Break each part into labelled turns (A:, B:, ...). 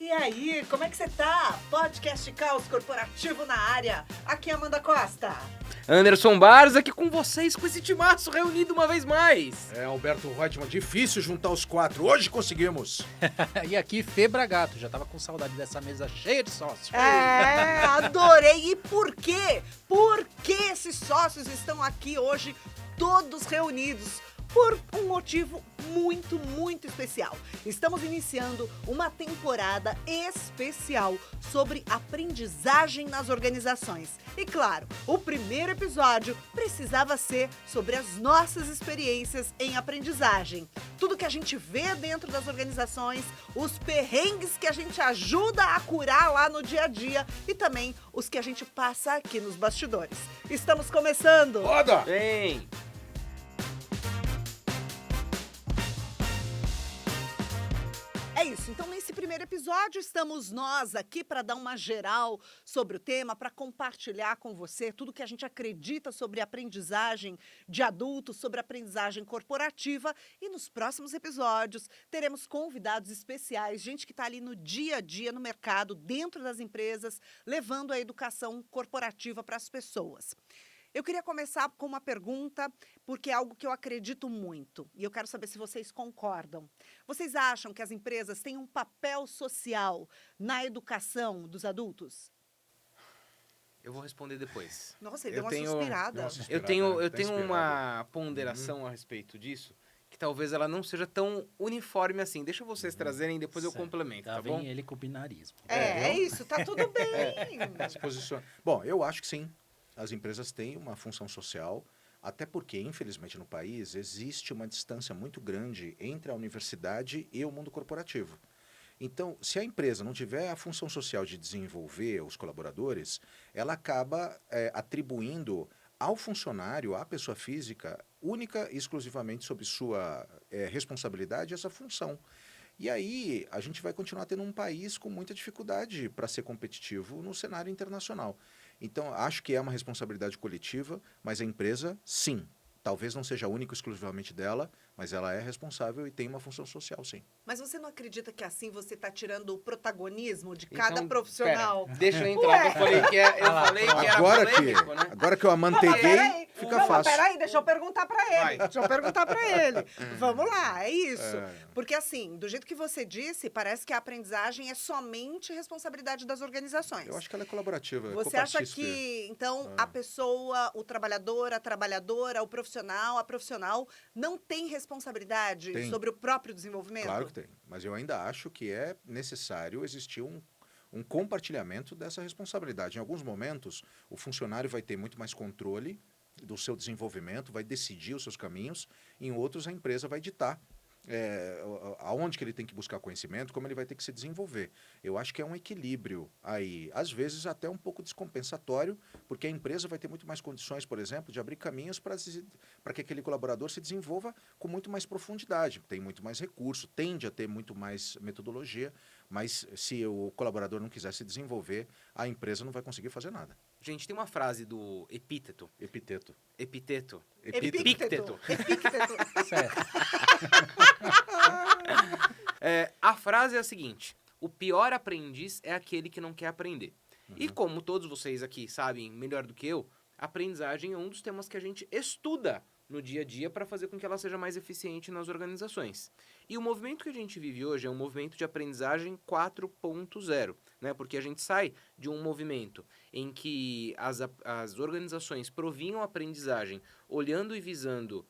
A: E aí, como é que você tá? Podcast Caos Corporativo na área. Aqui é Amanda Costa.
B: Anderson Barros aqui com vocês, com esse timaço reunido uma vez mais.
C: É, Alberto Reutemann, difícil juntar os quatro. Hoje conseguimos.
D: E aqui, Febra Gato, já tava com saudade dessa mesa cheia de sócios.
A: É, adorei. E por quê? Por que esses sócios estão aqui hoje, todos reunidos? Por um motivo muito especial. Estamos iniciando uma temporada especial sobre aprendizagem nas organizações. E claro, o primeiro episódio precisava ser sobre as nossas experiências em aprendizagem. Tudo que a gente vê dentro das organizações, os perrengues que a gente ajuda a curar lá no dia a dia e também os que a gente passa aqui nos bastidores. Estamos começando!
C: Roda!
B: Vem!
A: É isso, então nesse primeiro episódio estamos nós aqui para dar uma geral sobre o tema, para compartilhar com você tudo que a gente acredita sobre aprendizagem de adultos, sobre aprendizagem corporativa e nos próximos episódios teremos convidados especiais, gente que está ali no dia a dia, no mercado, dentro das empresas, levando a educação corporativa para as pessoas. Eu queria começar com uma pergunta, porque é algo que eu acredito muito, e eu quero saber se vocês concordam. Vocês acham que as empresas têm um papel social na educação dos adultos?
B: Eu vou responder depois.
A: Nossa, ele
B: Eu
A: deu uma
B: tenho-
A: suspirada.
B: Eu tenho uma ponderação a respeito disso, que talvez ela não seja tão uniforme assim. Deixa vocês trazerem, depois eu
D: Certo.
B: complemento, tá
D: Vem
B: bom?
D: ele com o binarismo.
A: É isso, tá tudo bem.
C: Se posiciona. Bom, eu acho que sim. As empresas têm uma função social, até porque, infelizmente, no país existe uma distância muito grande entre a universidade e o mundo corporativo. Então, se a empresa não tiver a função social de desenvolver os colaboradores, ela acaba atribuindo ao funcionário, à pessoa física, única e exclusivamente sob sua responsabilidade essa função. E aí a gente vai continuar tendo um país com muita dificuldade para ser competitivo no cenário internacional. Então, acho que é uma responsabilidade coletiva, mas a empresa, sim. Talvez não seja única exclusivamente dela, mas ela é responsável e tem uma função social, sim.
A: Mas você não acredita que assim você está tirando o protagonismo de
B: Então,
A: cada profissional?
B: pera, deixa eu entrar, que eu falei que era polêmico, né?
C: Agora que eu amanteguei,
A: Peraí.
C: fica
A: Não,
C: fácil.
A: Peraí, deixa eu perguntar para ele.
B: Vai.
A: Deixa eu perguntar para ele. Vamos lá, é isso.
C: É.
A: Porque assim, do jeito que você disse, parece que a aprendizagem é somente responsabilidade das organizações.
C: Eu acho que ela é colaborativa.
A: Você acha
C: copartícipe.
A: que, então, a pessoa, o trabalhador, a trabalhadora, o profissional, a profissional, não tem responsabilidade
C: Tem.
A: sobre o próprio desenvolvimento?
C: Claro que tem, mas eu ainda acho que é necessário existir um compartilhamento dessa responsabilidade. Em alguns momentos, o funcionário vai ter muito mais controle do seu desenvolvimento, vai decidir os seus caminhos, em outros a empresa vai ditar aonde que ele tem que buscar conhecimento, como ele vai ter que se desenvolver. Eu acho que é um equilíbrio aí, às vezes até um pouco descompensatório, porque a empresa vai ter muito mais condições, por exemplo, de abrir caminhos para que aquele colaborador se desenvolva com muito mais profundidade, tem muito mais recurso, tende a ter muito mais metodologia, mas se o colaborador não quiser se desenvolver, a empresa não vai conseguir fazer nada.
B: Gente, tem uma frase do Epíteto.
C: Epiteto.
B: Epíteto.
A: Epícteto.
D: Certo.
B: A frase é a seguinte: o pior aprendiz é aquele que não quer aprender. E como todos vocês aqui sabem melhor do que eu, aprendizagem é um dos temas que a gente estuda no dia a dia para fazer com que ela seja mais eficiente nas organizações. E o movimento que a gente vive hoje é um movimento de aprendizagem 4.0, né? Porque a gente sai de um movimento em que as organizações provinham aprendizagem olhando e visando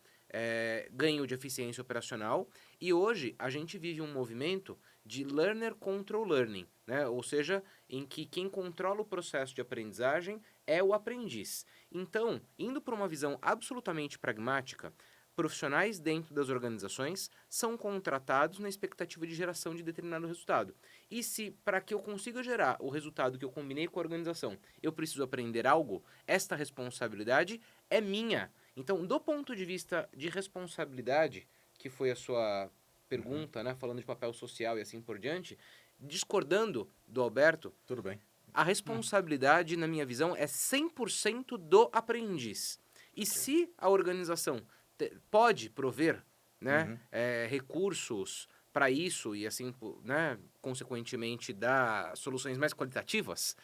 B: ganho de eficiência operacional, e hoje a gente vive um movimento de learner control learning, né? Ou seja, em que quem controla o processo de aprendizagem é o aprendiz. Então, indo para uma visão absolutamente pragmática, profissionais dentro das organizações são contratados na expectativa de geração de determinado resultado. E se, para que eu consiga gerar o resultado que eu combinei com a organização, eu preciso aprender algo, esta responsabilidade é minha. Então, do ponto de vista de responsabilidade, que foi a sua pergunta, né, falando de papel social e assim por diante, discordando do Alberto,
C: Tudo bem.
B: a responsabilidade, na minha visão, é 100% do aprendiz. E se a organização pode prover, né, recursos, para isso e assim, né, consequentemente dar soluções mais qualitativas,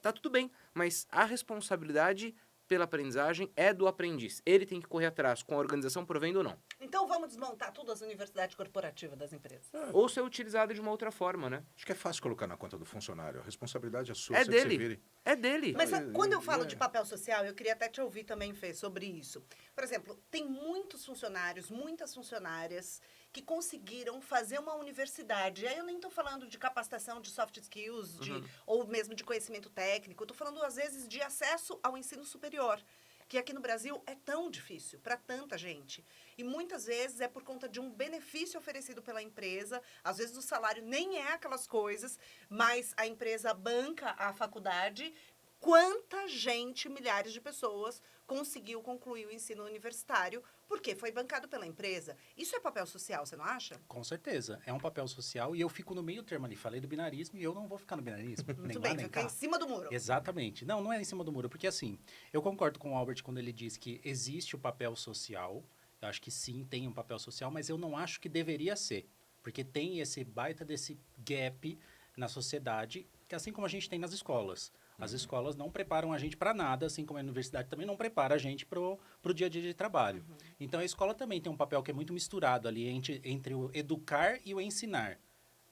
B: tá tudo bem, mas a responsabilidade pela aprendizagem é do aprendiz. Ele tem que correr atrás, com a organização provendo ou não.
A: Então vamos desmontar tudo as universidades corporativas das empresas.
B: Ou ser utilizado de uma outra forma, né?
C: Acho que é fácil colocar na conta do funcionário. A responsabilidade é sua,
B: É
C: você que se
B: dele.
C: vire.
B: É dele.
A: Mas quando eu falo
C: é.
A: de papel social, eu queria até te ouvir também, Fê, sobre isso. Por exemplo, tem muitos funcionários, muitas funcionárias que conseguiram fazer uma universidade. E aí eu nem estou falando de capacitação de soft skills, ou mesmo de conhecimento técnico. Eu estou falando, às vezes, de acesso ao ensino superior, que aqui no Brasil é tão difícil para tanta gente. E muitas vezes é por conta de um benefício oferecido pela empresa. Às vezes o salário nem é aquelas coisas, mas a empresa banca a faculdade. Quanta gente, milhares de pessoas, conseguiu concluir o ensino universitário porque foi bancado pela empresa. Isso é papel social, você não acha?
D: Com certeza. É um papel social e eu fico no meio termo ali. Falei do binarismo e eu não vou ficar no binarismo. nem
A: Muito
D: lá,
A: bem,
D: nem
A: fica
D: cá.
A: em cima do muro.
D: Exatamente. Não, não é em cima do muro, porque assim, eu concordo com o Albert quando ele diz que existe o papel social. Eu acho que sim, tem um papel social, mas eu não acho que deveria ser. Porque tem esse baita desse gap na sociedade, que assim como a gente tem nas escolas. As escolas não preparam a gente para nada, assim como a universidade também não prepara a gente para o dia a dia de trabalho. Então, a escola também tem um papel que é muito misturado ali entre o educar e o ensinar.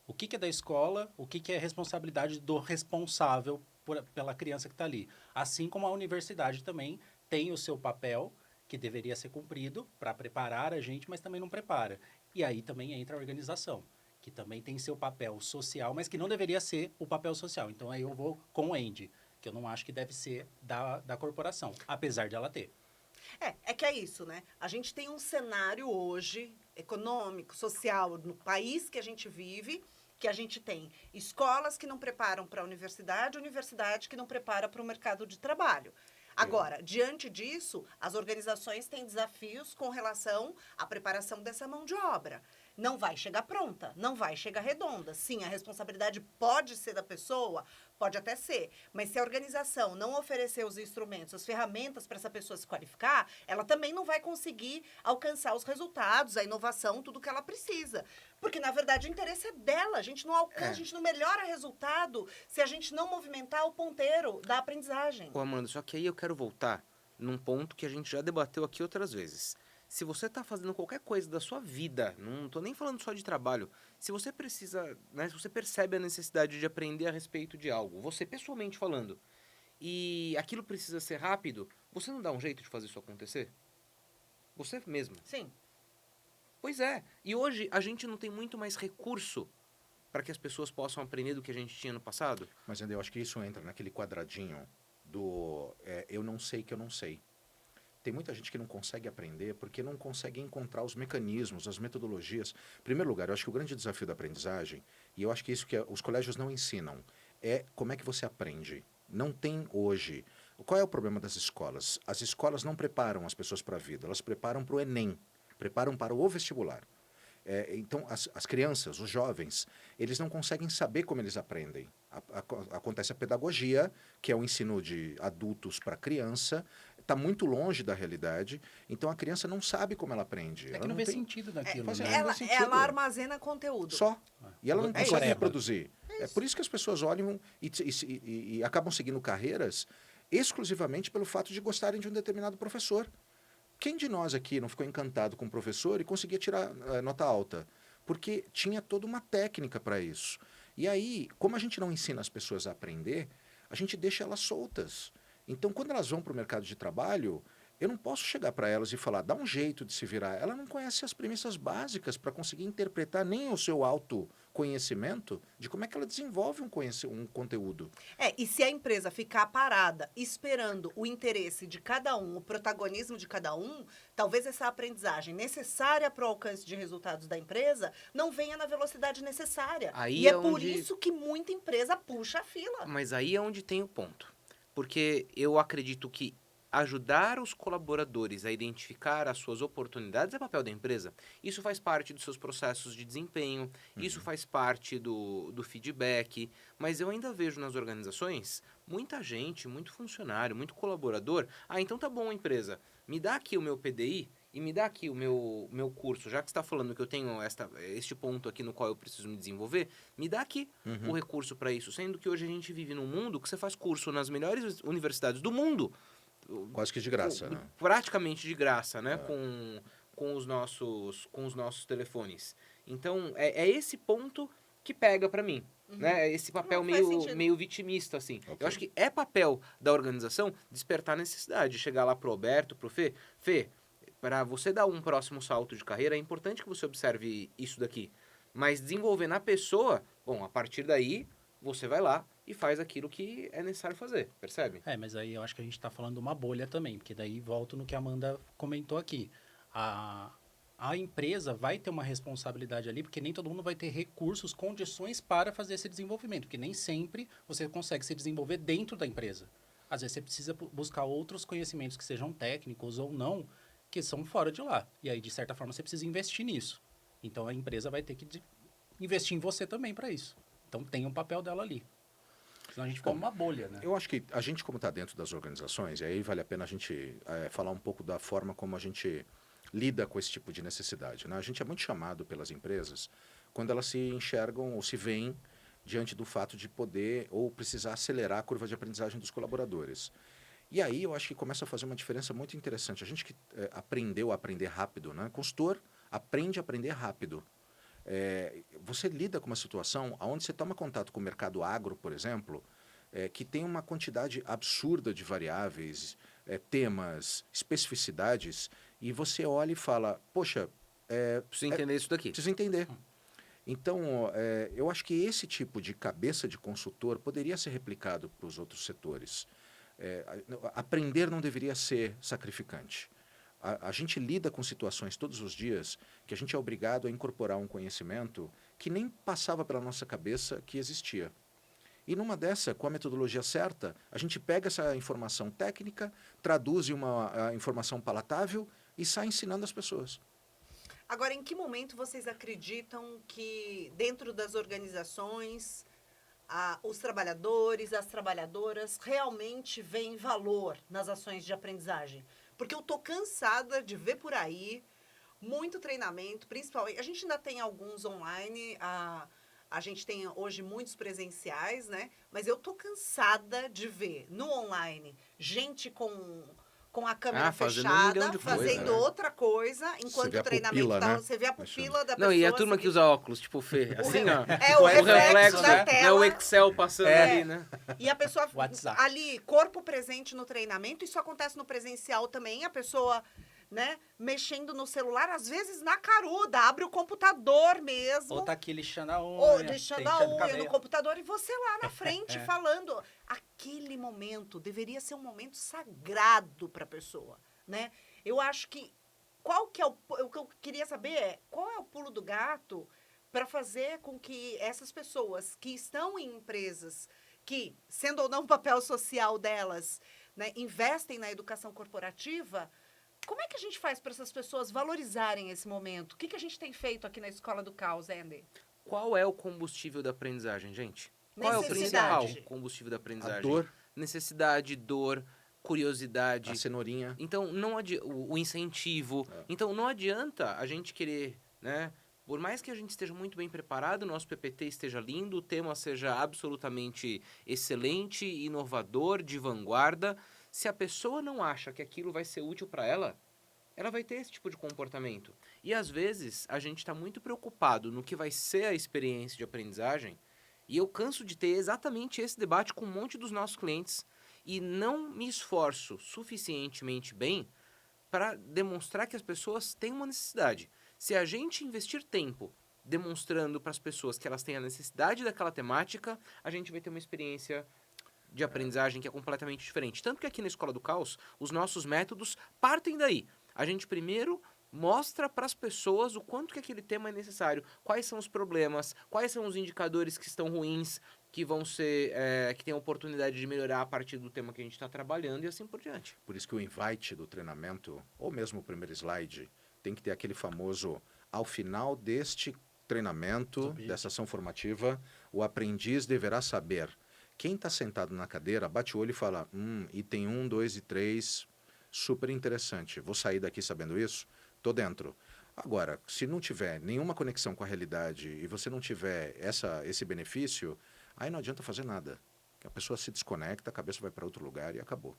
D: O que é da escola, o que é responsabilidade do responsável pela criança que está ali. Assim como a universidade também tem o seu papel, que deveria ser cumprido para preparar a gente, mas também não prepara. E aí também entra a organização, que também tem seu papel social, mas que não deveria ser o papel social. Então, aí eu vou com o Andy, que eu não acho que deve ser da corporação, apesar de ela ter.
A: É que é isso, né? A gente tem um cenário hoje, econômico, social, no país que a gente vive, que a gente tem escolas que não preparam para a universidade que não prepara para o mercado de trabalho. Agora, diante disso, as organizações têm desafios com relação à preparação dessa mão de obra. Não vai chegar pronta, não vai chegar redonda. Sim, a responsabilidade pode ser da pessoa, pode até ser. Mas se a organização não oferecer os instrumentos, as ferramentas para essa pessoa se qualificar, ela também não vai conseguir alcançar os resultados, a inovação, tudo que ela precisa. Porque, na verdade, o interesse é dela. A gente não alcança, a gente não melhora resultado se a gente não movimentar o ponteiro da aprendizagem.
B: Ô, Amanda, só que aí eu quero voltar num ponto que a gente já debateu aqui outras vezes. Se você está fazendo qualquer coisa da sua vida, não estou nem falando só de trabalho, se você precisa, né, se você percebe a necessidade de aprender a respeito de algo, você pessoalmente falando, e aquilo precisa ser rápido, você não dá um jeito de fazer isso acontecer? Você mesmo.
A: Sim.
B: Pois é. E hoje a gente não tem muito mais recurso para que as pessoas possam aprender do que a gente tinha no passado?
C: Mas ainda eu acho que isso entra naquele quadradinho do eu não sei que eu não sei. Tem muita gente que não consegue aprender porque não consegue encontrar os mecanismos, as metodologias. Em primeiro lugar, eu acho que o grande desafio da aprendizagem, e eu acho que isso que os colégios não ensinam, é como é que você aprende. Não tem hoje. Qual é o problema das escolas? As escolas não preparam as pessoas para a vida, elas preparam para o Enem, preparam para o vestibular. Então, as crianças, os jovens, eles não conseguem saber como eles aprendem. Acontece a pedagogia, que é o ensino de adultos para criança, está muito longe da realidade, então a criança não sabe como ela aprende.
D: É que não vê sentido naquilo,
C: Mas
D: né?
C: não faz sentido.
A: Ela armazena conteúdo.
C: Só. E ela não consegue
D: Decoreba.
C: reproduzir. É por isso que as pessoas olham e acabam seguindo carreiras exclusivamente pelo fato de gostarem de um determinado professor. Quem de nós aqui não ficou encantado com o professor e conseguia tirar nota alta? Porque tinha toda uma técnica para isso. E aí, como a gente não ensina as pessoas a aprender, a gente deixa elas soltas. Então, quando elas vão para o mercado de trabalho, eu não posso chegar para elas e falar, dá um jeito de se virar. Ela não conhece as premissas básicas para conseguir interpretar nem o seu autoconhecimento de como é que ela desenvolve um conteúdo.
A: E se a empresa ficar parada, esperando o interesse de cada um, o protagonismo de cada um, talvez essa aprendizagem necessária para o alcance de resultados da empresa não venha na velocidade necessária.
B: Aí
A: E
B: é
A: é por
B: onde-
A: isso que muita empresa puxa a fila.
B: Mas aí é onde tem o ponto. Porque eu acredito que ajudar os colaboradores a identificar as suas oportunidades é papel da empresa. Isso faz parte dos seus processos de desempenho, isso faz parte do feedback, mas eu ainda vejo nas organizações muita gente, muito funcionário, muito colaborador. Ah, então tá bom, empresa, me dá aqui o meu PDI e me dá aqui o meu curso, já que você está falando que eu tenho este ponto aqui no qual eu preciso me desenvolver, me dá aqui o recurso para isso. Sendo que hoje a gente vive num mundo que você faz curso nas melhores universidades do mundo,
C: Quase que de graça, né?
B: praticamente de graça, né? Com os nossos telefones. Então, é esse ponto que pega para mim. Né? Esse papel
A: Não, faz sentido.
B: meio vitimista, assim.
C: Ok.
B: Eu acho que é papel da organização despertar a necessidade. Chegar lá pro Alberto, pro Fê. Fê, para você dar um próximo salto de carreira, é importante que você observe isso daqui. Mas desenvolver na pessoa, bom, a partir daí, você vai lá e faz aquilo que é necessário fazer, percebe?
D: Mas aí eu acho que a gente está falando de uma bolha também, porque daí volto no que a Amanda comentou aqui. A empresa vai ter uma responsabilidade ali, porque nem todo mundo vai ter recursos, condições para fazer esse desenvolvimento, porque nem sempre você consegue se desenvolver dentro da empresa. Às vezes você precisa buscar outros conhecimentos que sejam técnicos ou não, que são fora de lá. E aí, de certa forma, você precisa investir nisso. Então, a empresa vai ter que investir em você também para isso. Então, tem um papel dela ali. Senão a gente fica numa bolha, né?
C: Eu acho que a gente, como está dentro das organizações, e aí vale a pena a gente falar um pouco da forma como a gente lida com esse tipo de necessidade. Né? A gente é muito chamado pelas empresas quando elas se enxergam ou se veem diante do fato de poder ou precisar acelerar a curva de aprendizagem dos colaboradores. E aí eu acho que começa a fazer uma diferença muito interessante. A gente que aprendeu a aprender rápido, né? Consultor aprende a aprender rápido. Você lida com uma situação onde você toma contato com o mercado agro, por exemplo, que tem uma quantidade absurda de variáveis, temas, especificidades, e você olha e fala, poxa,
B: Preciso entender isso daqui.
C: preciso entender. Então, eu acho que esse tipo de cabeça de consultor poderia ser replicado para os outros setores. Aprender não deveria ser sacrificante. A gente lida com situações todos os dias que a gente é obrigado a incorporar um conhecimento que nem passava pela nossa cabeça que existia. E numa dessa, com a metodologia certa, a gente pega essa informação técnica, traduz em uma informação palatável e sai ensinando as pessoas.
A: Agora, em que momento vocês acreditam que dentro das organizações os trabalhadores, as trabalhadoras realmente veem valor nas ações de aprendizagem? Porque eu tô cansada de ver por aí muito treinamento, principalmente. A gente ainda tem alguns online, a gente tem hoje muitos presenciais, né? Mas eu tô cansada de ver no online gente com a câmera
B: fazendo um milhão
A: fechada,
B: de
A: fazendo
B: coisa, né?
A: outra coisa, enquanto
C: vê a
A: o treinamento
C: pupila,
A: tá.
C: né?
A: Você vê a pupila da
B: Não,
A: pessoa.
B: e a turma
A: assim,
B: que usa óculos, tipo o Fê, assim, ó.
A: o
B: O
A: reflexo da
B: né?
A: tela.
B: É o Excel passando ali, né?
A: E a pessoa
D: WhatsApp.
A: ali, corpo presente no treinamento, isso acontece no presencial também, a pessoa, né, mexendo no celular, às vezes na caruda, abre o computador mesmo.
D: Ou tá aqui lixando a unha.
A: Ou deixando a
D: penteando o
A: unha no
D: cabelo.
A: computador e você lá na frente falando. Aquele momento deveria ser um momento sagrado para a pessoa, né? Eu acho que o que eu queria saber é qual é o pulo do gato para fazer com que essas pessoas que estão em empresas que, sendo ou não o papel social delas, né, investem na educação corporativa. Como é que a gente faz para essas pessoas valorizarem esse momento? O que a gente tem feito aqui na Escola do Caos, Andy?
B: Qual é o combustível da aprendizagem, gente? Qual é o
A: Necessidade.
B: principal combustível da aprendizagem?
C: A dor,
B: Necessidade, dor, curiosidade.
C: a cenourinha.
B: Então, o incentivo. Então, não adianta a gente querer, né? Por mais que a gente esteja muito bem preparado, o nosso PPT esteja lindo, o tema seja absolutamente excelente, inovador, de vanguarda, se a pessoa não acha que aquilo vai ser útil para ela, ela vai ter esse tipo de comportamento. E às vezes a gente está muito preocupado no que vai ser a experiência de aprendizagem, e eu canso de ter exatamente esse debate com um monte dos nossos clientes e não me esforço suficientemente bem para demonstrar que as pessoas têm uma necessidade. Se a gente investir tempo demonstrando para as pessoas que elas têm a necessidade daquela temática, a gente vai ter uma experiência de aprendizagem que é completamente diferente. Tanto que aqui na Escola do Caos, os nossos métodos partem daí. A gente primeiro mostra para as pessoas o quanto que aquele tema é necessário, quais são os problemas, quais são os indicadores que estão ruins, que vão ser, que tem a oportunidade de melhorar a partir do tema que a gente está trabalhando e assim por diante.
C: Por isso que o invite do treinamento, ou mesmo o primeiro slide, tem que ter aquele famoso, ao final deste treinamento, dessa ação formativa, o aprendiz deverá saber. Quem está sentado na cadeira, bate o olho e fala, item 1, 2 e 3, super interessante. Vou sair daqui sabendo isso? tô dentro. Agora, se não tiver nenhuma conexão com a realidade e você não tiver esse benefício, aí não adianta fazer nada. A pessoa se desconecta, a cabeça vai para outro lugar e acabou.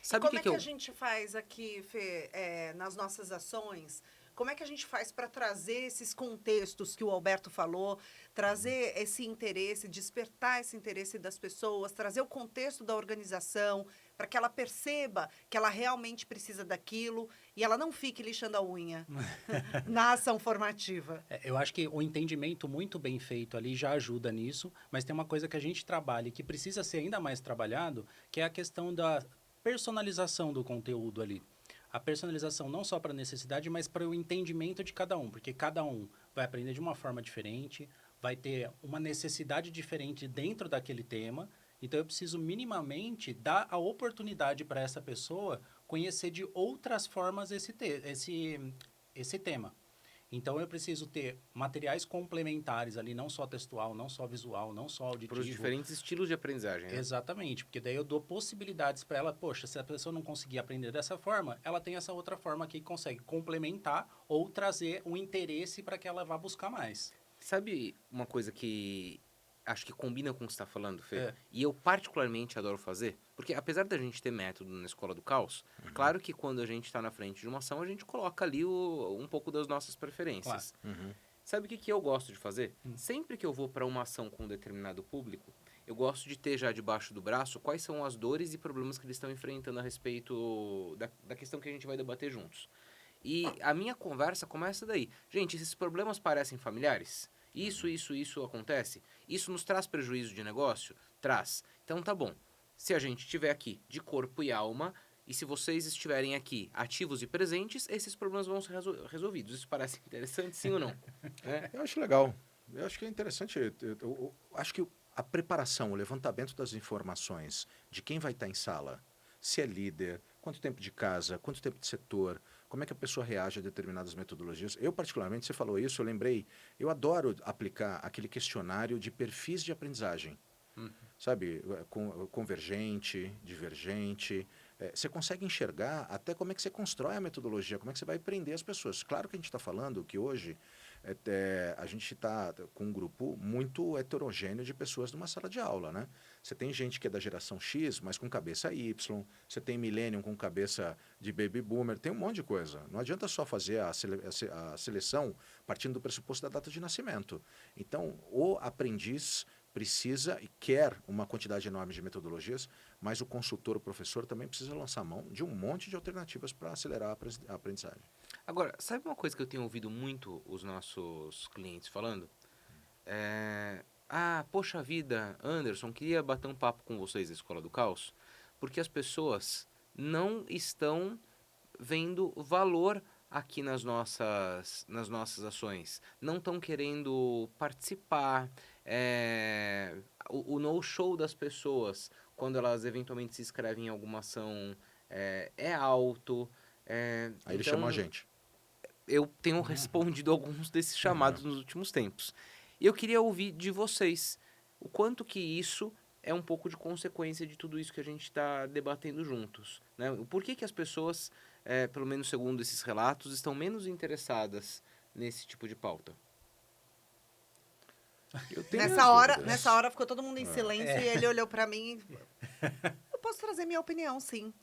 B: Sabe o
A: Como é que
B: eu...
A: a gente faz aqui, Fê, nas nossas ações? Como é que a gente faz para trazer esses contextos que o Alberto falou, trazer esse interesse, despertar esse interesse das pessoas, trazer o contexto da organização, para que ela perceba que ela realmente precisa daquilo e ela não fique lixando a unha na ação formativa?
D: Eu acho que o entendimento muito bem feito ali já ajuda nisso, mas tem uma coisa que a gente trabalha e que precisa ser ainda mais trabalhado, que é a questão da personalização do conteúdo ali. A personalização não só para a necessidade, mas para o entendimento de cada um, porque cada um vai aprender de uma forma diferente, vai ter uma necessidade diferente dentro daquele tema, então eu preciso minimamente dar a oportunidade para essa pessoa conhecer de outras formas esse tema. Então, eu preciso ter materiais complementares ali, não só textual, não só visual, não só auditivo.
B: Para os diferentes estilos de aprendizagem, né?
D: Exatamente, porque daí eu dou possibilidades para ela. Poxa, se a pessoa não conseguir aprender dessa forma, ela tem essa outra forma aqui que consegue complementar ou trazer um interesse para que ela vá buscar mais.
B: Sabe uma coisa que acho que combina com o que você está falando, Fê?
D: É.
B: E eu particularmente adoro fazer, porque apesar da gente ter método na Escola do Caos, claro que quando a gente está na frente de uma ação, a gente coloca ali um pouco das nossas preferências. Sabe o que eu gosto de fazer? Sempre que eu vou para uma ação com um determinado público, eu gosto de ter já debaixo do braço quais são as dores e problemas que eles estão enfrentando a respeito da questão que a gente vai debater juntos. E a minha conversa começa daí. Gente, esses problemas parecem familiares? Isso acontece? Isso nos traz prejuízo de negócio? Traz. Então tá bom. Se a gente estiver aqui de corpo e alma, e se vocês estiverem aqui ativos e presentes, esses problemas vão ser resolvidos. Isso parece interessante, sim ou não?
C: Eu acho legal. Eu acho que é interessante. Eu acho que a preparação, o levantamento das informações de quem vai estar em sala, se é líder, quanto tempo de casa, quanto tempo de setor, como é que a pessoa reage a determinadas metodologias. Eu, particularmente, você falou isso, eu lembrei, eu adoro aplicar aquele questionário de perfis de aprendizagem. Sabe, convergente, divergente. Você consegue enxergar até como é que você constrói a metodologia, como é que você vai prender as pessoas. Claro que a gente está falando que hoje a gente está com um grupo muito heterogêneo de pessoas numa sala de aula, né? Você tem gente que é da geração X, mas com cabeça Y. Você tem millennium com cabeça de baby boomer. Tem um monte de coisa. Não adianta só fazer a seleção partindo do pressuposto da data de nascimento. Então, o aprendiz precisa e quer uma quantidade enorme de metodologias, mas o consultor, o professor, também precisa lançar mão de um monte de alternativas para acelerar a aprendizagem.
B: Agora, sabe uma coisa que eu tenho ouvido muito os nossos clientes falando? Poxa vida, Anderson, queria bater um papo com vocês da Escola do Caos, porque as pessoas não estão vendo valor aqui nas nossas ações. Não estão querendo participar. O no-show das pessoas, quando elas eventualmente se inscrevem em alguma ação, é alto.
C: Aí ele chamou a gente.
B: Eu tenho respondido alguns desses chamados nos últimos tempos. E eu queria ouvir de vocês o quanto que isso é um pouco de consequência de tudo isso que a gente está debatendo juntos. Né? Por que as pessoas, pelo menos segundo esses relatos, estão menos interessadas nesse tipo de pauta?
A: Nessa hora ficou todo mundo em silêncio e ele olhou para mim. Eu posso trazer minha opinião, sim.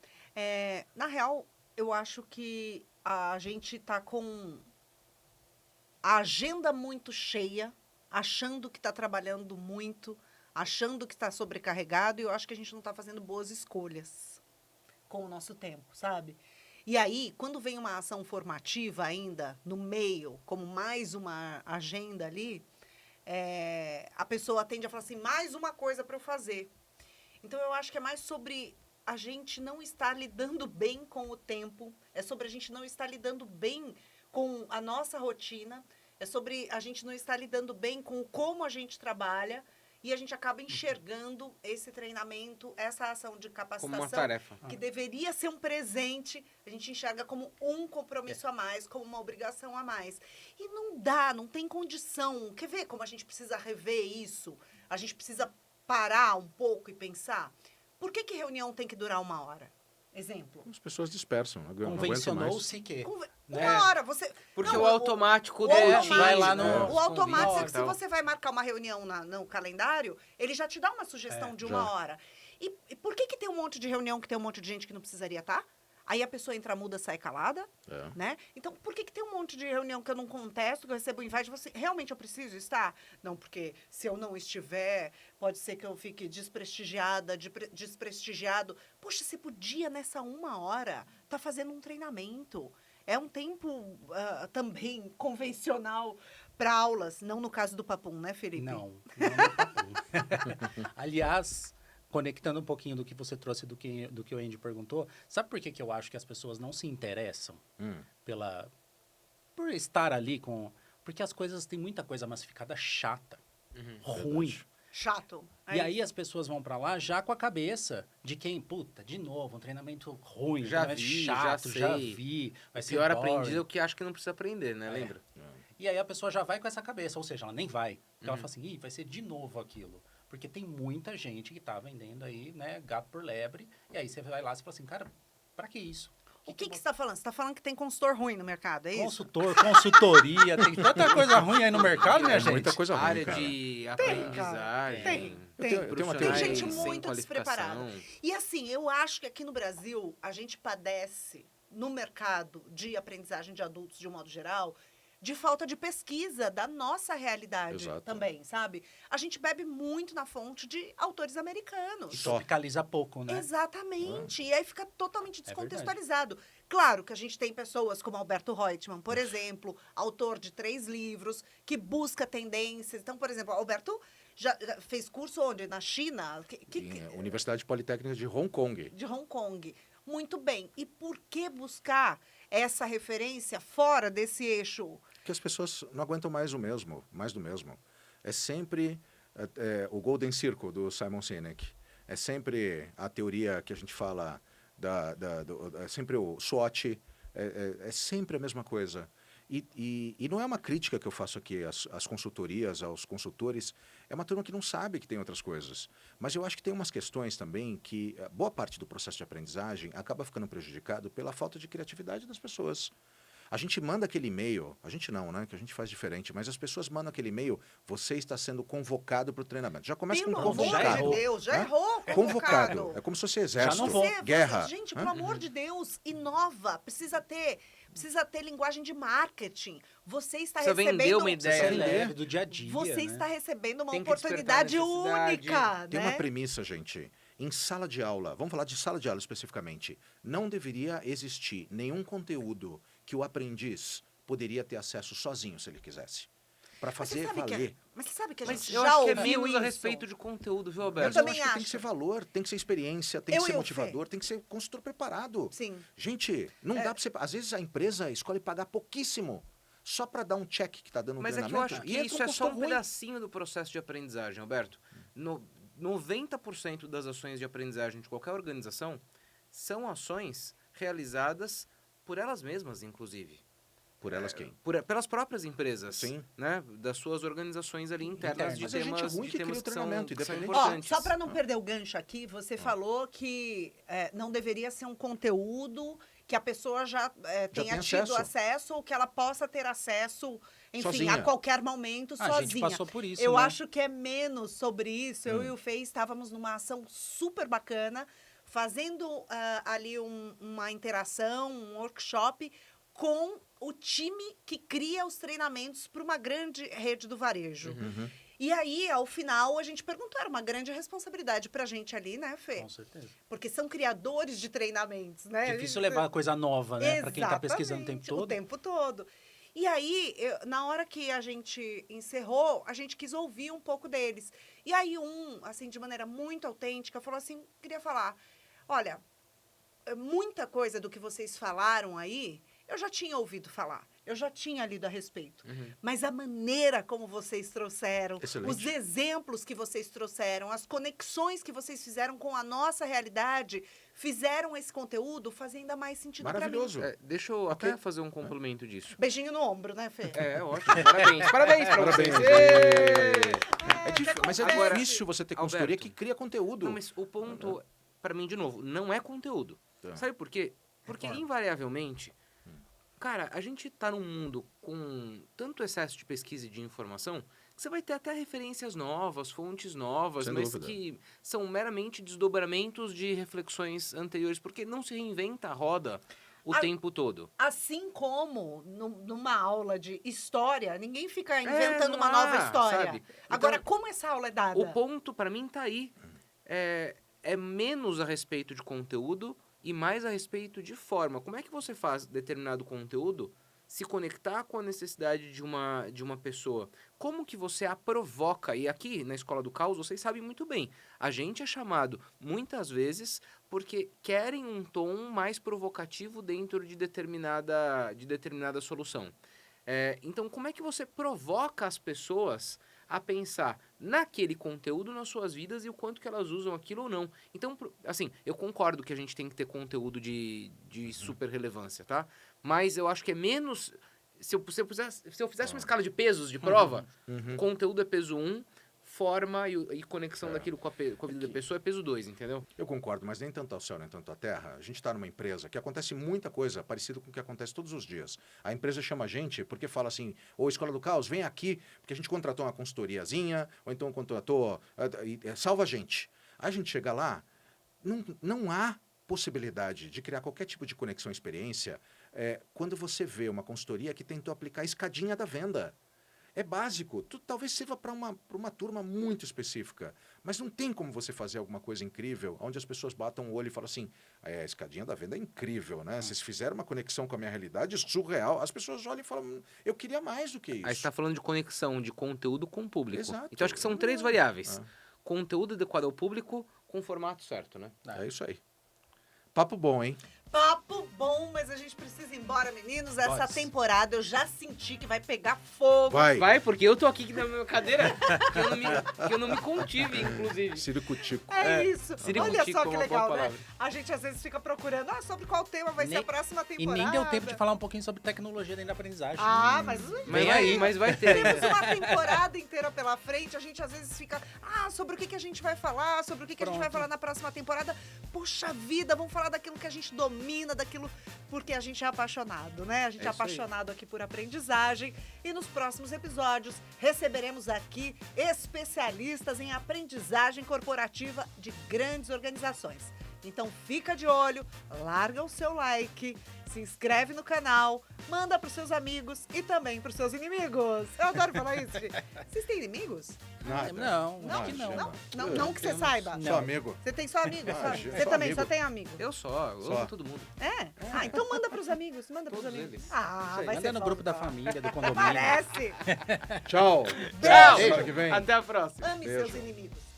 A: Na real, eu acho que a gente está com a agenda muito cheia, achando que está trabalhando muito, achando que está sobrecarregado, e eu acho que a gente não está fazendo boas escolhas com o nosso tempo, sabe? E aí, quando vem uma ação formativa ainda, no meio, como mais uma agenda ali, a pessoa tende a falar assim, mais uma coisa para eu fazer. Então, eu acho que é mais sobre a gente não estar lidando bem com o tempo, é sobre a gente não estar lidando bem com a nossa rotina, é sobre a gente não estar lidando bem com como a gente trabalha, e a gente acaba enxergando esse treinamento, essa ação de capacitação,
B: como uma tarefa,
A: que deveria ser um presente, a gente enxerga como um compromisso a mais, como uma obrigação a mais. E não dá, não tem condição. Quer ver como a gente precisa rever isso? A gente precisa parar um pouco e pensar. Por que reunião tem que durar 1 hora? Exemplo.
C: As pessoas dispersam. Não aguentam mais.
D: Convencionou-se que... né?
A: Uma hora, você...
B: Porque
A: Não,
B: o automático
A: o
B: dele
A: automático,
D: vai lá
B: né,
D: no-
B: os
A: O automático é
B: convites
A: que
B: e
A: se
B: tal.
A: você vai marcar uma reunião no calendário, ele já te dá uma sugestão de uma
C: já.
A: hora. E por que tem um monte de reunião que tem um monte de gente que não precisaria estar? Aí a pessoa entra muda, sai calada,
C: É.
A: né? Então, por que tem um monte de reunião que eu não contesto, que eu recebo invite? Você, realmente eu preciso estar? Não, porque se eu não estiver, pode ser que eu fique desprestigiado. Poxa, você podia nessa uma hora estar fazendo um treinamento. É um tempo também convencional para aulas, não no caso do Papum, né, Felipe?
D: Não é papum. Aliás, conectando um pouquinho do que você trouxe do que o Andy perguntou, sabe por que eu acho que as pessoas não se interessam por estar ali com... Porque as coisas, tem muita coisa massificada chata, ruim.
A: Chato.
D: E aí as pessoas vão pra lá já com a cabeça de quem, puta, de novo, um treinamento ruim, um
B: Já
D: treinamento
B: vi,
D: chato,
B: já
D: já
B: sei.
D: vi, vai
B: O
D: ser
B: pior
D: boring.
B: aprendiz é o que acha que não precisa aprender, né? Lembra?
D: E aí a pessoa já vai com essa cabeça, ou seja, ela nem vai. Porque ela fala assim, ih, vai ser de novo aquilo. Porque tem muita gente que tá vendendo aí, né, gato por lebre, e aí você vai lá e fala assim, cara, pra que isso?
A: O que você está falando? Você está falando que tem consultor ruim no mercado, é isso?
D: Consultor, consultoria, tem tanta coisa ruim aí no mercado, minha gente.
C: Muita coisa ruim,
B: Área
C: cara.
B: de
A: cara.
B: aprendizagem.
A: Tem.
C: Eu tenho uma
A: Tem
C: teoria.
A: gente
B: sem
A: muito
B: qualificação.
A: despreparada. E assim, eu acho que aqui no Brasil, a gente padece, no mercado de aprendizagem de adultos, de um modo geral, de falta de pesquisa da nossa realidade
C: Exato.
A: também, sabe? A gente bebe muito na fonte de autores americanos.
C: Só.
D: Tropicaliza pouco, né?
A: Exatamente. E aí fica totalmente
D: É
A: descontextualizado. Claro que a gente tem pessoas como Alberto Reutemann, por exemplo, autor de 3 livros, que busca tendências. Então, por exemplo, Alberto já fez curso onde? Na China?
C: Universidade Politécnica de Hong Kong.
A: De Hong Kong. Muito bem. E por que buscar essa referência fora desse eixo?
C: Que as pessoas não aguentam mais do mesmo. É sempre o Golden Circle do Simon Sinek. É sempre a teoria que a gente fala, é sempre o SWOT, é sempre a mesma coisa. E não é uma crítica que eu faço aqui às consultorias, aos consultores, é uma turma que não sabe que tem outras coisas. Mas eu acho que tem umas questões também que boa parte do processo de aprendizagem acaba ficando prejudicado pela falta de criatividade das pessoas. A gente manda aquele e-mail, a gente não, né? Que a gente faz diferente, mas as pessoas mandam aquele e-mail, você está sendo convocado para o treinamento. Já começa
A: Pelo
C: com
A: amor
C: convocado.
A: de Deus, já
C: né?
A: errou.
C: Convocado. É como se fosse exército,
D: não vou.
C: guerra.
A: Gente,
C: né?
A: pelo amor de Deus, inova. Precisa ter linguagem de marketing. Você está
B: Precisa vender
A: recebendo...
B: uma ideia,
D: Você é
B: né?
D: leve do dia a dia,
A: Você
D: né?
A: está recebendo uma
B: Tem que despertar
A: oportunidade
B: a necessidade.
A: única,
C: Tem
A: né?
C: uma premissa, gente. Em sala de aula, vamos falar de sala de aula especificamente, não deveria existir nenhum conteúdo que o aprendiz poderia ter acesso sozinho, se ele quisesse. Para
A: Mas você
C: fazer
A: sabe
C: valer.
A: mas você sabe que a
B: Mas
A: gente
B: eu
A: já
B: acho que é
A: ouviu
B: menos
A: isso?
B: a respeito de conteúdo, viu,
A: Eu
B: Alberto?
C: Mas eu
A: também
C: acho que tem
A: acho.
C: que ser valor, tem que ser experiência, tem
A: Eu
C: que ser
A: e o
C: motivador,
A: Fê.
C: tem que ser consultor preparado.
A: Sim.
C: Gente, não dá para você... Às vezes a empresa escolhe pagar pouquíssimo só para dar um check que está dando um
B: Mas é que eu
C: treinamento.
B: acho
C: e
B: que
C: entra
B: isso é só
C: consultor
B: um
C: ruim.
B: pedacinho do processo de aprendizagem, Alberto. 90% das ações de aprendizagem de qualquer organização são ações realizadas por elas mesmas, inclusive.
C: Por elas quem?
B: Pelas próprias empresas,
C: Sim.
B: né? Das suas organizações ali internas de
C: Mas é gente
B: temas,
C: ruim
B: de
C: que cria
B: temas
C: o
B: que são,
C: treinamento,
B: que são
C: independente.
A: Ó,
B: importantes.
A: só para não perder o gancho aqui, você falou que não deveria ser um conteúdo que a pessoa já tenha
C: tem
A: tido
C: acesso.
A: acesso ou que ela possa ter acesso, enfim,
C: Sozinha.
A: a qualquer momento,
D: A
A: sozinha.
D: gente passou por isso,
A: Eu
D: né?
A: acho que é menos sobre isso. Eu e o Fê estávamos numa ação super bacana, fazendo ali uma interação, um workshop com o time que cria os treinamentos para uma grande rede do varejo. E aí, ao final, a gente perguntou, era uma grande responsabilidade pra gente ali, né, Fê?
D: Com certeza.
A: Porque são criadores de treinamentos, né?
D: Difícil levar coisa nova, né? Para quem tá pesquisando o tempo
A: Exatamente,
D: todo.
A: O tempo todo. E aí, na hora que a gente encerrou, a gente quis ouvir um pouco deles. E aí, assim, de maneira muito autêntica, falou assim, queria falar, olha, muita coisa do que vocês falaram aí, eu já tinha ouvido falar. Eu já tinha lido a respeito. Mas a maneira como vocês trouxeram,
C: Excelente.
A: os exemplos que vocês trouxeram, as conexões que vocês fizeram com a nossa realidade, fizeram esse conteúdo fazer ainda mais sentido para mim.
C: Maravilhoso.
B: Deixa eu até fazer um complemento disso.
A: Beijinho no ombro, né, Fê?
B: Ótimo. Parabéns. Parabéns pra vocês.
C: Mas é
B: Agora,
C: difícil você ter consultoria
B: Alberto,
C: que cria conteúdo.
B: Não, mas o ponto, pra mim, de novo, não é conteúdo.
C: Tá.
B: Sabe por quê? Porque,
D: Reforma.
B: invariavelmente, cara, a gente tá num mundo com tanto excesso de pesquisa e de informação que você vai ter até referências novas, fontes novas,
C: Sem
B: mas
C: dúvida.
B: que são meramente desdobramentos de reflexões anteriores, porque não se reinventa a roda o
A: Ah,
B: tempo todo.
A: Assim como numa aula de história, ninguém fica inventando
B: não
A: uma nova
B: há,
A: história.
B: sabe?
A: Agora,
B: Então,
A: como essa aula é dada?
B: O ponto, pra mim, tá aí. É menos a respeito de conteúdo e mais a respeito de forma. Como é que você faz determinado conteúdo se conectar com a necessidade de uma pessoa? Como que você a provoca? E aqui, na Escola do Caos, vocês sabem muito bem. A gente é chamado, muitas vezes, porque querem um tom mais provocativo dentro de determinada solução. Então, como é que você provoca as pessoas a pensar naquele conteúdo nas suas vidas e o quanto que elas usam aquilo ou não? Então, assim, eu concordo que a gente tem que ter conteúdo de super relevância, tá? Mas eu acho que é menos... Se eu fizesse uma escala de pesos de prova, conteúdo é peso 1, forma e conexão daquilo com a vida da pessoa é peso 2, entendeu?
C: Eu concordo, mas nem tanto ao céu, nem tanto à terra. A gente está numa empresa que acontece muita coisa parecida com o que acontece todos os dias. A empresa chama a gente porque fala assim, ô Escola do Caos, vem aqui, porque a gente contratou uma consultoriazinha, ou então contratou, salva a gente. Aí a gente chega lá, não há possibilidade de criar qualquer tipo de conexão e experiência quando você vê uma consultoria que tentou aplicar a escadinha da venda. É básico, talvez sirva para uma turma muito específica, mas não tem como você fazer alguma coisa incrível onde as pessoas batam o olho e falam assim, a escadinha da venda é incrível, né? Vocês fizeram uma conexão com a minha realidade surreal. As pessoas olham e falam, eu queria mais do que isso.
B: Aí você tá falando de conexão de conteúdo com o público.
C: Exato.
B: Então acho que são 3 variáveis. Conteúdo adequado ao público com o formato certo, né?
C: É isso aí. Papo bom, hein?
A: Papo bom, mas a gente precisa ir embora, meninos. Essa
D: Bora.
A: temporada eu já senti que vai pegar fogo.
B: Vai, porque eu tô aqui na minha cadeira que eu não me contive, inclusive.
C: Ciricutico.
A: É isso.
B: Ciricutico
A: Olha só
B: é
A: que
B: uma
A: legal,
B: boa
A: né?
B: palavra.
A: A gente às vezes fica procurando, sobre qual tema vai ser a
D: Nem-
A: próxima
D: E
A: temporada.
D: nem deu tempo de falar um pouquinho sobre tecnologia dentro da aprendizagem.
A: Ah, mas
B: Mas vai ter
A: temos
B: ainda.
A: uma temporada inteira pela frente. A gente às vezes fica, sobre o que a gente vai falar, sobre o que a gente vai
D: Pronto.
A: falar na próxima temporada. Puxa vida, vamos falar daquilo que a gente domina, daquilo porque a gente é apaixonado, né? A gente é
C: É isso aí.
A: apaixonado aqui por aprendizagem. E nos próximos episódios receberemos aqui especialistas em aprendizagem corporativa de grandes organizações. Então fica de olho, larga o seu like, se inscreve no canal, manda pros seus amigos e também pros seus inimigos. Eu adoro falar isso, gente. Vocês têm inimigos?
C: Nada.
D: Não,
A: Não,
D: acho que não.
A: Não que você saiba.
C: Sou amigo.
A: Você tem só amigos?
C: Ah,
A: Você
C: só
A: também
C: amigo.
A: só tem amigo?
B: Eu
C: Só.
B: amo todo mundo.
A: Então manda pros amigos, manda pros
B: Todos
A: amigos.
B: eles.
A: Ah,
B: Isso aí.
A: vai
D: Manda
A: ser
D: no
A: bom,
D: grupo da
A: então.
D: família, do condomínio.
A: Parece.
C: Tchau.
A: Beijo.
C: Beijo que vem.
B: Até a próxima.
A: Ame
C: Beijo.
A: seus inimigos.